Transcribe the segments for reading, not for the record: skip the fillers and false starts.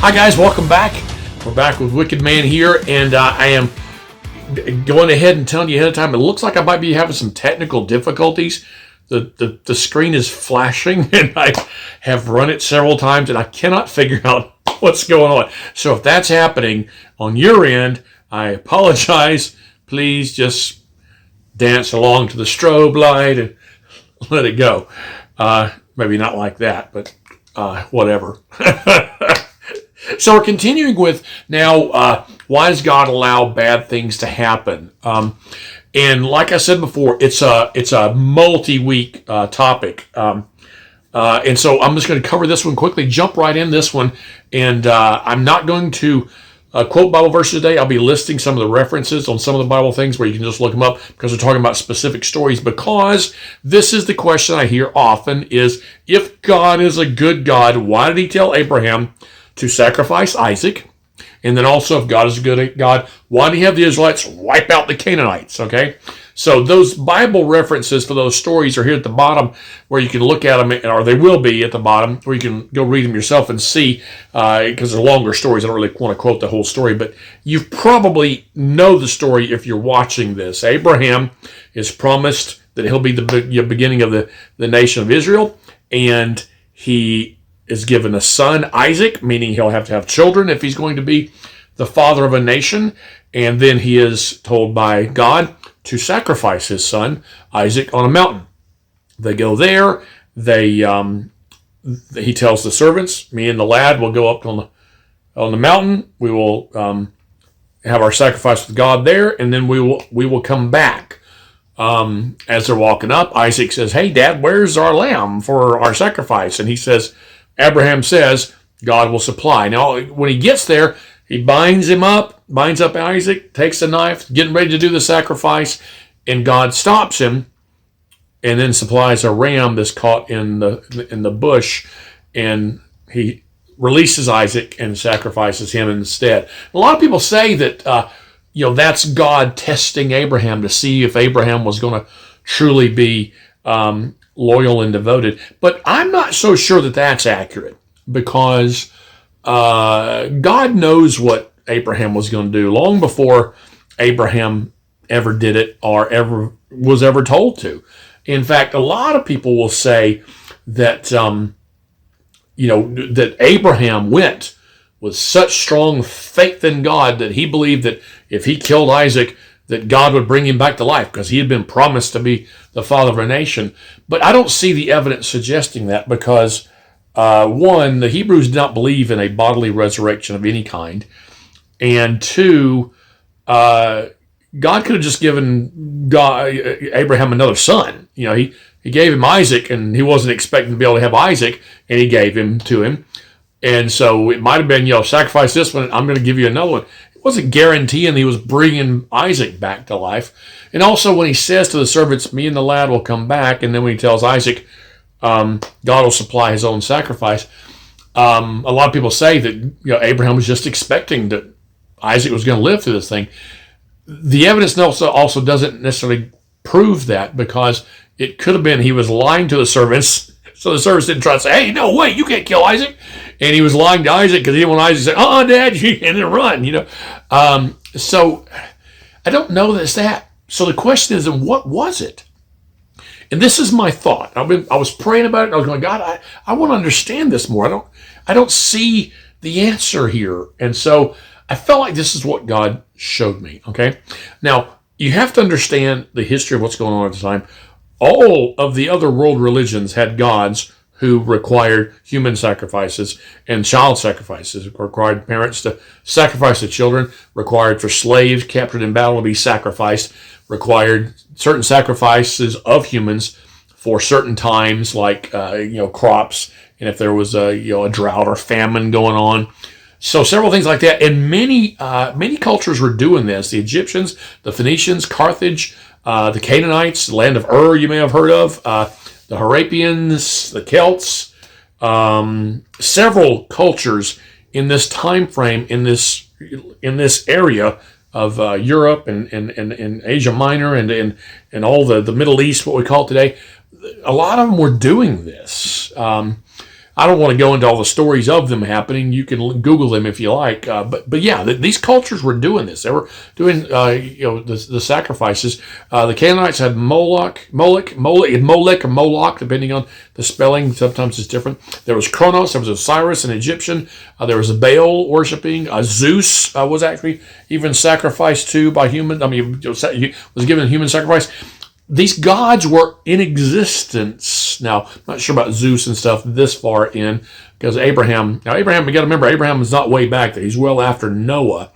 Hi guys, welcome back. We're back with Wicked Man here, and I am going ahead and telling you ahead of time, it looks like I might be having some technical difficulties. The screen is flashing, and I have run it several times, and I cannot figure out what's going on. So if that's happening on your end, I apologize. Please just dance along to the strobe light and let it go. Maybe not like that, but whatever. So we're continuing with now, why does God allow bad things to happen? And like I said before, it's a multi-week topic. And so I'm just going to cover this one quickly, jump right in this one. And I'm not going to quote Bible verses today. I'll be listing some of the references on some of the Bible things where you can just look them up because we're talking about specific stories. Because this is the question I hear often is, if God is a good God, why did he tell Abraham to sacrifice Isaac? And then also, if God is a good God, why did he have the Israelites wipe out the Cannanites? Okay, so those Bible references for those stories are here at the bottom where you can look at them, or they will be at the bottom where you can go read them yourself and see, because they're longer stories. I don't really want to quote the whole story, but you probably know the story if you're watching this. Abraham is promised that he'll be the beginning of the nation of Israel, and he is given a son, Isaac, meaning he'll have to have children if he's going to be the father of a nation. And then he is told by God to sacrifice his son, Isaac, on a mountain. They go there. He tells the servants, me and the lad will go up on the mountain. We will have our sacrifice with God there, and then we will come back. As they're walking up, Isaac says, "Hey, Dad, where's our lamb for our sacrifice?" And he says, Abraham says, God will supply. Now, when he gets there, he binds up Isaac, takes a knife, getting ready to do the sacrifice, and God stops him and then supplies a ram that's caught in the bush, and he releases Isaac and sacrifices him instead. A lot of people say that that's God testing Abraham to see if Abraham was going to truly be loyal and devoted. But I'm not so sure that that's accurate, because God knows what Abraham was going to do long before Abraham ever did it or was ever told to. In fact, a lot of people will say that that Abraham went with such strong faith in God that he believed that if he killed Isaac, that God would bring him back to life because he had been promised to be the father of a nation. But I don't see the evidence suggesting that, because one, the Hebrews did not believe in a bodily resurrection of any kind. And two, God could have just given Abraham another son. He gave him Isaac, and he wasn't expecting to be able to have Isaac, and he gave him to him. And so it might have been, sacrifice this one, I'm going to give you another one. Wasn't guaranteeing he was bringing Isaac back to life. And also when he says to the servants, me and the lad will come back, and then when he tells Isaac, God will supply his own sacrifice, a lot of people say that Abraham was just expecting that Isaac was going to live through this thing. The evidence also doesn't necessarily prove that, because it could have been he was lying to the servants, so the servants didn't try to say, hey, no, wait, you can't kill Isaac. And he was lying to Isaac because he didn't want Isaac to say, Dad, and then run, So I don't know that it's that. So the question is, what was it? And this is my thought. I was praying about it, and I was going, God, I want to understand this more. I don't see the answer here. And so I felt like this is what God showed me, okay? Now, you have to understand the history of what's going on at the time. All of the other world religions had gods who required human sacrifices and child sacrifices, required parents to sacrifice the children, required for slaves captured in battle to be sacrificed, required certain sacrifices of humans for certain times, like crops, and if there was a drought or famine going on. So several things like that, and many cultures were doing this. The Egyptians, the Phoenicians, Carthage, the Cannanites, the land of Ur, you may have heard of. The Harapians, the Celts, several cultures in this time frame, in this area of Europe and Asia Minor and all the Middle East, what we call it today. A lot of them were doing this. I don't want to go into all the stories of them happening. You can Google them if you like. But yeah, these cultures were doing this. They were doing the sacrifices. The Cannanites had Molech, or Moloch, depending on the spelling. Sometimes it's different. There was Kronos. There was Osiris, an Egyptian. There was a Baal worshiping. Zeus was actually even sacrificed to by human. I mean, was given human sacrifice. These gods were in existence. Now, I'm not sure about Zeus and stuff this far in, because Abraham, you got to remember, Abraham is not way back there. He's well after Noah,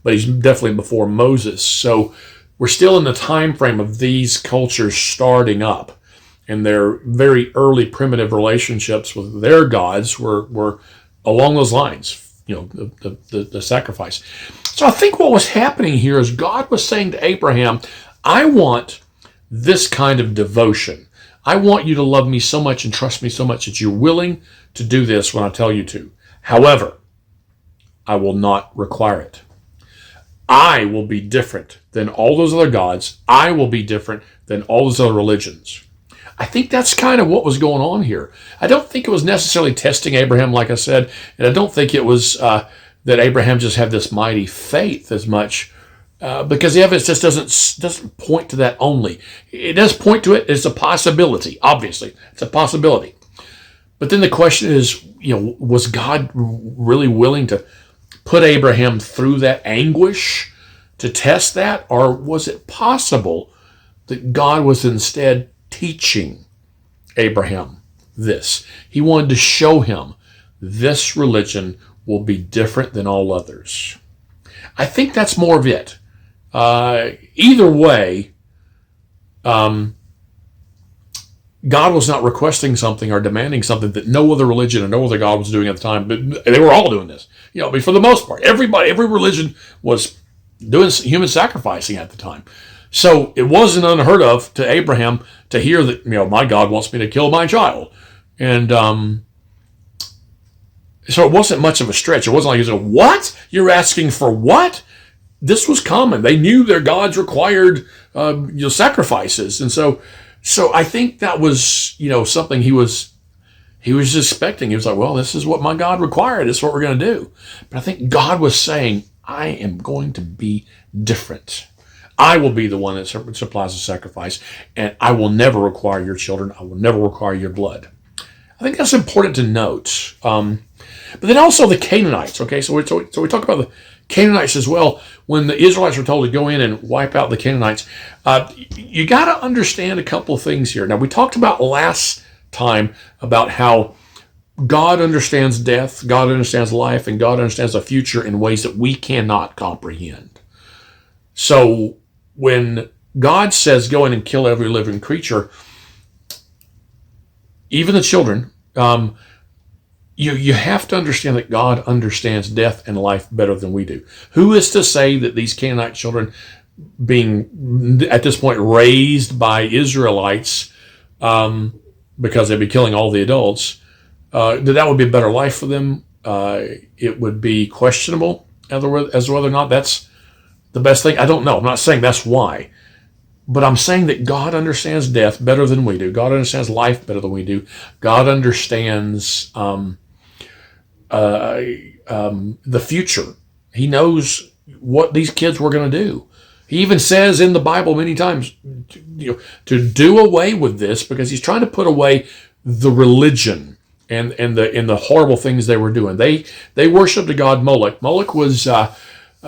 but he's definitely before Moses. So we're still in the time frame of these cultures starting up, and their very early primitive relationships with their gods were along those lines, the sacrifice. So I think what was happening here is God was saying to Abraham, I want this kind of devotion. I want you to love me so much and trust me so much that you're willing to do this when I tell you to. However, I will not require it. I will be different than all those other gods. I will be different than all those other religions. I think that's kind of what was going on here. I don't think it was necessarily testing Abraham, like I said, and I don't think it was that Abraham just had this mighty faith as much. Because the evidence just doesn't point to that only. It does point to it as a possibility. Obviously, it's a possibility. But then the question is, was God really willing to put Abraham through that anguish to test that, or was it possible that God was instead teaching Abraham this? He wanted to show him this religion will be different than all others. I think that's more of it. Either way, God was not requesting something or demanding something that no other religion or no other God was doing at the time. But they were all doing this. But for the most part, every religion was doing human sacrificing at the time. So it wasn't unheard of to Abraham to hear that, my God wants me to kill my child. And so it wasn't much of a stretch. It wasn't like he said, what? You're asking for what? This was common. They knew their gods required sacrifices, and so I think that was something he was expecting. He was like, well, this is what my God required. This is what we're going to do. But I think God was saying, I am going to be different. I will be the one that supplies the sacrifice, and I will never require your children. I will never require your blood. I think that's important to note. But then also the Canaanites. Okay, so we talk about the Canaanites as well. When the Israelites were told to go in and wipe out the Canaanites, you got to understand a couple of things here. Now, we talked about last time about how God understands death, God understands life, and God understands the future in ways that we cannot comprehend. So when God says go in and kill every living creature, even the children, you have to understand that God understands death and life better than we do. Who is to say that these Canaanite children, being at this point raised by Israelites, because they'd be killing all the adults, that would be a better life for them? It would be questionable as to whether or not that's the best thing. I don't know. I'm not saying that's why. But I'm saying that God understands death better than we do. God understands life better than we do. God understands the future. He knows what these kids were going to do. He even says in the Bible many times, to do away with this, because he's trying to put away the religion and the horrible things they were doing. They worshipped a god Moloch. Moloch was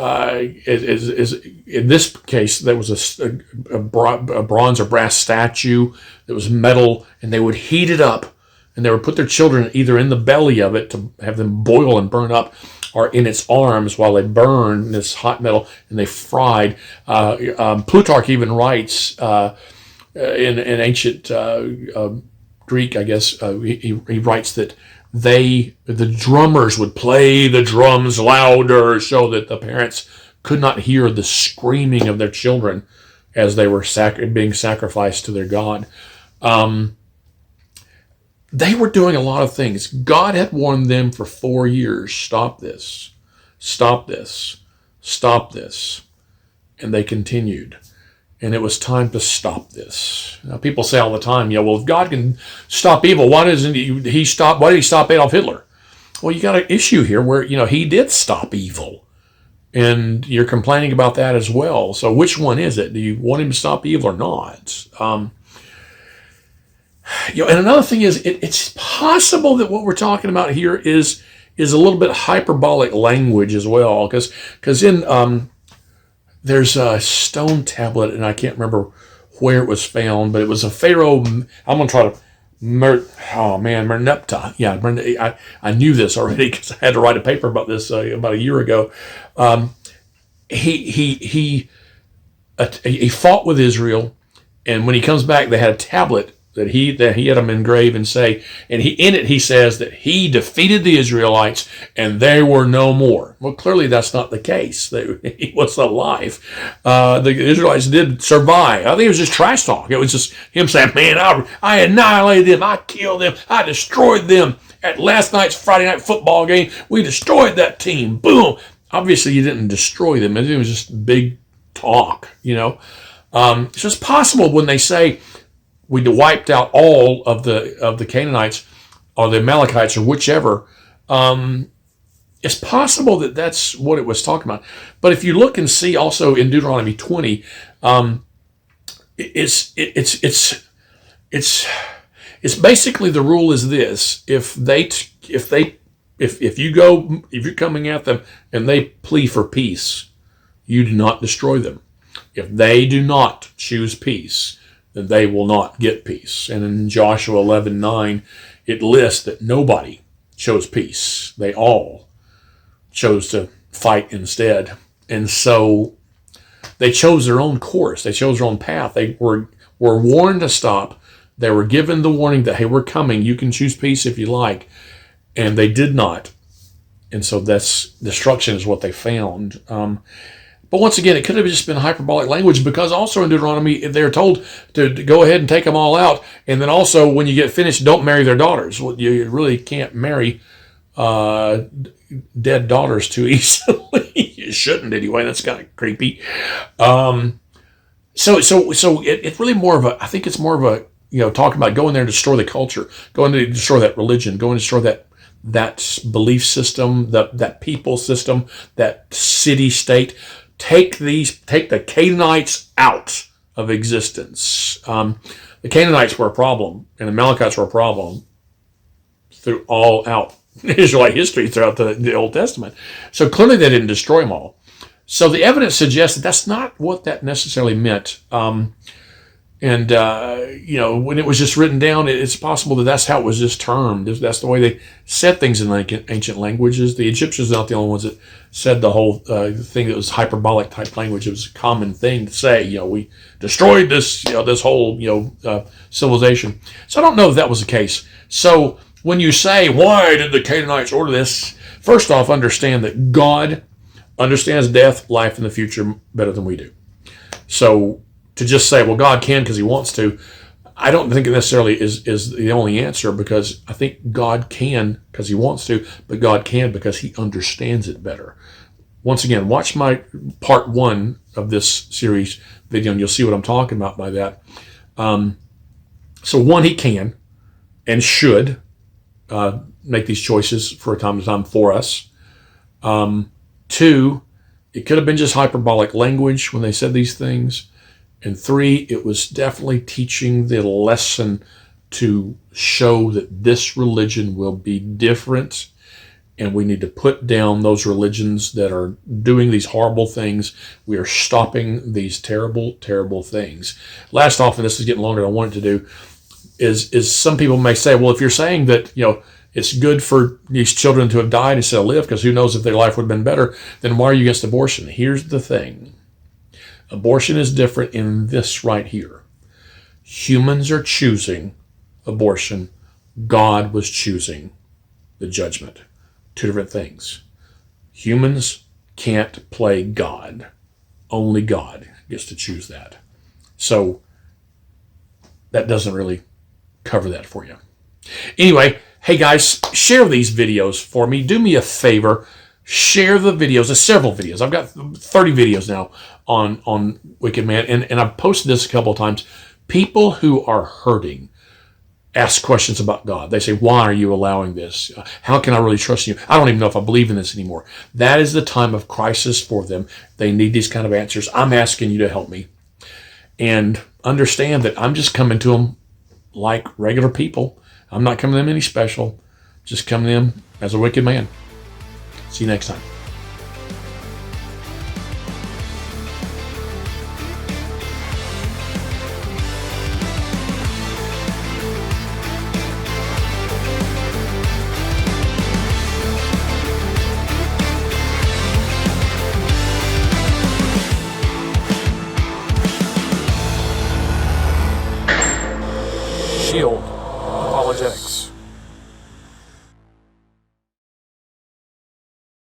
is in this case there was a bronze or brass statue that was metal, and they would heat it up, and they would put their children either in the belly of it to have them boil and burn up, or in its arms while they burned this hot metal and they fried. Plutarch even writes in ancient Greek, I guess, he writes that the drummers would play the drums louder so that the parents could not hear the screaming of their children as they were being sacrificed to their God. They were doing a lot of things. God had warned them for 4 years, stop this, stop this, stop this. And they continued. and it was time to stop this. Now, people say all the time, well, if God can stop evil, why did he stop Adolf Hitler? Well, you got an issue here where, he did stop evil. And you're complaining about that as well. So which one is it? Do you want him to stop evil or not? And another thing is, it's possible that what we're talking about here is a little bit hyperbolic language as well. Because in there's a stone tablet, and I can't remember where it was found, but it was a pharaoh. I'm going to try to Merneptah. Yeah, I knew this already because I had to write a paper about this about a year ago. He fought with Israel, and when he comes back, they had a tablet that he had them engrave and say, and in it he says that he defeated the Israelites and they were no more. Well, clearly that's not the case. He was alive. The Israelites did survive. I think it was just trash talk. It was just him saying, man, I annihilated them. I killed them. I destroyed them. At last night's Friday night football game, we destroyed that team. Boom. Obviously, you didn't destroy them. It was just big talk, So it's possible when they say, we wiped out all of the Canaanites or the Amalekites or whichever. It's possible that that's what it was talking about. But if you look and see also in Deuteronomy 20, it's basically the rule is this: if you're coming at them and they plea for peace, you do not destroy them. If they do not choose peace, then they will not get peace. And in Joshua 11:9, it lists that nobody chose peace. They all chose to fight instead. And so they chose their own course. They chose their own path. They were warned to stop. They were given the warning that, hey, we're coming. You can choose peace if you like. And they did not. And so that's destruction is what they found. But once again, it could have just been hyperbolic language, because also in Deuteronomy, they're told to go ahead and take them all out. And then also, when you get finished, don't marry their daughters. Well, you really can't marry dead daughters too easily. You shouldn't anyway. That's kind of creepy. So it's really more of a, I think it's more of a, talking about going there and destroy the culture, going to destroy that religion, going to destroy that belief system, that people system, that city state. Take the Canaanites out of existence. The Canaanites were a problem, and the Amalekites were a problem through all out Israelite history throughout the Old Testament. So clearly they didn't destroy them all. So the evidence suggests that that's not what that necessarily meant. When it was just written down, it's possible that that's how it was just termed. That's the way they said things in ancient languages. The Egyptians are not the only ones that said the whole thing that was hyperbolic type language. It was a common thing to say, we destroyed this, this whole, civilization. So I don't know if that was the case. So when you say, why did the Canaanites order this? First off, understand that God understands death, life, and the future better than we do. So to just say, well, God can because he wants to, I don't think it necessarily is the only answer, because I think God can because he wants to, but God can because he understands it better. Once again, watch my part 1 of this series video and you'll see what I'm talking about by that. So one, he can and should make these choices for a time to time for us. 2, it could have been just hyperbolic language when they said these things. And 3, it was definitely teaching the lesson to show that this religion will be different, and we need to put down those religions that are doing these horrible things. We are stopping these terrible, terrible things. Last off, and this is getting longer than I wanted to do, is some people may say, well, if you're saying that, it's good for these children to have died instead of live, because who knows if their life would have been better, then why are you against abortion? Here's the thing. Abortion is different in this right here. Humans are choosing abortion. God was choosing the judgment. 2 different things. Humans can't play God. Only God gets to choose that. So that doesn't really cover that for you. Anyway, hey guys, share these videos for me. Do me a favor. Share the videos. There's several videos. I've got 30 videos now on Wicked Man, and I've posted this a couple of times. People who are hurting ask questions about God. They say, why are you allowing this? How can I really trust you? I don't even know if I believe in this anymore. That is the time of crisis for them. They need these kind of answers. I'm asking you to help me. And understand that I'm just coming to them like regular people. I'm not coming to them any special. Just coming to them as a wicked man. See you next time. Shield Apologetics.